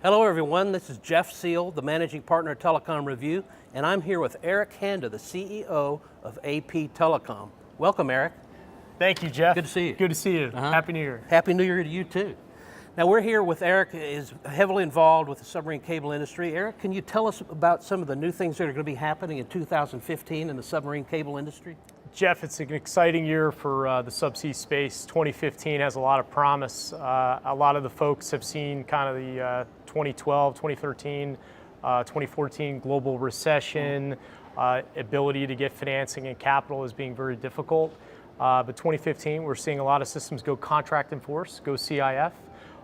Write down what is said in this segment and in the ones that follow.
Hello everyone, this is Jeff Seal, the Managing Partner at Telecom Review, and I'm here with Eric Handa, the CEO of APTelecom. Welcome, Eric. Thank you, Jeff. Good to see you. Good to see you. Happy New Year. Happy New Year to you too. Now we're here with Eric, who is heavily involved with the submarine cable industry. Eric, can you tell us about some of the new things that are going to be happening in 2015 in the submarine cable industry? Jeff, it's an exciting year for the subsea space. 2015 has a lot of promise. A lot of the folks have seen kind of the 2012, 2013, 2014 global recession, ability to get financing and capital as being very difficult. But 2015, we're seeing a lot of systems go contract in force, go CIF,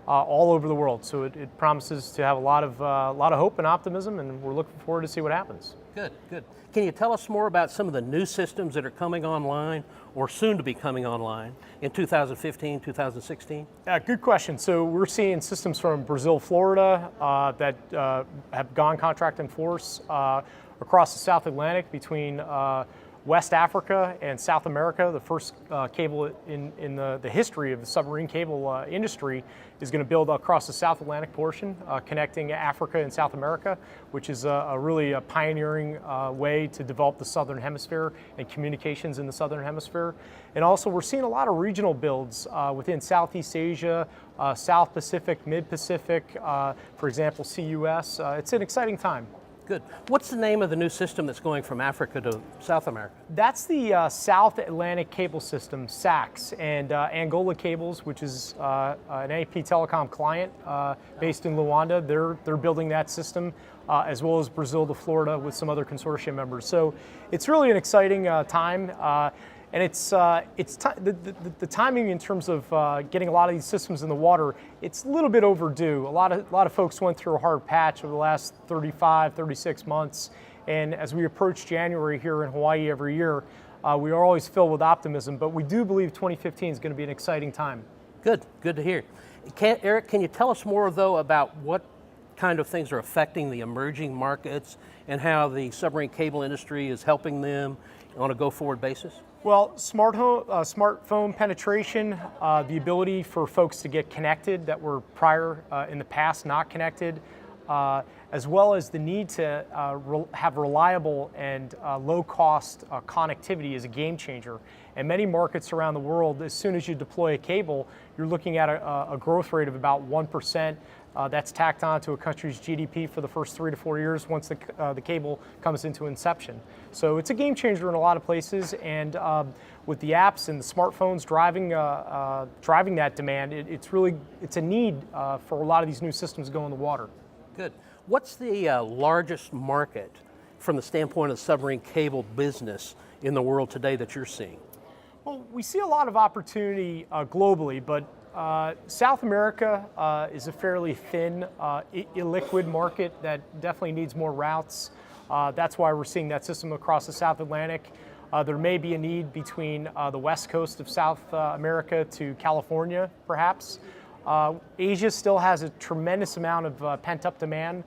all over the world. So it promises to have a lot of hope and optimism, and we're looking forward to see what happens. Good, good. Can you tell us more about some of the new systems that are coming online or soon to be coming online in 2015, 2016? Yeah, good question. So we're seeing systems from Brazil, Florida that have gone contract in force across the South Atlantic between West Africa and South America. The first cable in the history of the submarine cable industry is going to build across the South Atlantic portion, connecting Africa and South America, which is a really pioneering way to develop the Southern Hemisphere and communications in the Southern Hemisphere. And also we're seeing a lot of regional builds within Southeast Asia, South Pacific, Mid-Pacific, for example, CUS. It's an exciting time. Good. What's the name of the new system that's going from Africa to South America? That's the South Atlantic Cable System, SACS, and Angola Cables, which is an APTelecom client based in Luanda. They're building that system, as well as Brazil to Florida with some other consortium members. So it's really an exciting time. And the timing in terms of getting a lot of these systems in the water, it's a little bit overdue. A lot of folks went through a hard patch over the last 35, 36 months. And as we approach January here in Hawaii every year, we are always filled with optimism, but we do believe 2015 is going to be an exciting time. Good, good to hear. Eric, can you tell us more though about what kind of things are affecting the emerging markets and how the submarine cable industry is helping them on a go-forward basis? Well, smartphone penetration, the ability for folks to get connected that were prior in the past not connected, as well as the need to have reliable and low-cost connectivity is a game changer. And many markets around the world, as soon as you deploy a cable, you're looking at a growth rate of about 1%. That's tacked on to a country's GDP for the first 3 to 4 years once the cable comes into inception. So it's a game changer in a lot of places, and with the apps and the smartphones driving that demand, it's a need for a lot of these new systems to go in the water. Good. What's the largest market from the standpoint of the submarine cable business in the world today that you're seeing? Well, we see a lot of opportunity globally, but South America is a fairly thin, illiquid market that definitely needs more routes. That's why we're seeing that system across the South Atlantic. There may be a need between the west coast of South America to California, perhaps. Asia still has a tremendous amount of pent-up demand.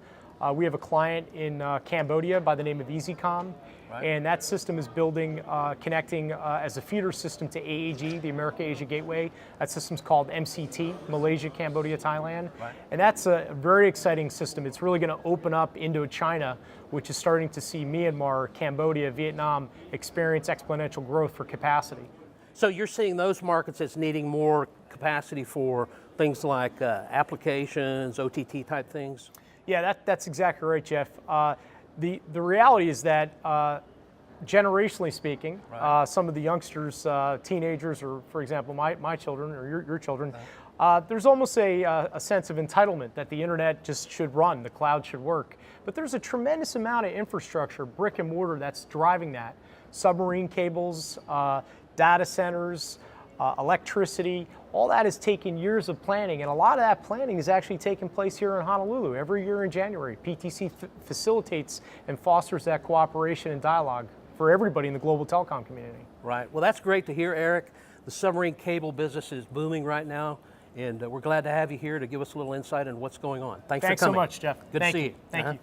We have a client in Cambodia by the name of EasyCom, right, and that system is building, connecting as a feeder system to AAG, the America Asia Gateway. That system's called MCT, Malaysia, Cambodia, Thailand. Right. And that's a very exciting system. It's really going to open up Indo-China, which is starting to see Myanmar, Cambodia, Vietnam experience exponential growth for capacity. So you're seeing those markets as needing more capacity for things like applications, OTT type things? Yeah, that's exactly right, Jeff. The reality is that generationally speaking, right, some of the youngsters, teenagers, or for example, my children or your children, there's almost a sense of entitlement that the internet just should run, the cloud should work. But there's a tremendous amount of infrastructure, brick and mortar, that's driving that. Submarine cables, data centers, electricity, all that has taken years of planning, and a lot of that planning is actually taking place here in Honolulu. Every year in January, PTC facilitates and fosters that cooperation and dialogue for everybody in the global telecom community. Right. Well, that's great to hear, Eric. The submarine cable business is booming right now, and we're glad to have you here to give us a little insight on what's going on. Thanks for coming. Thanks so much, Jeff. Good to see you. Thank you.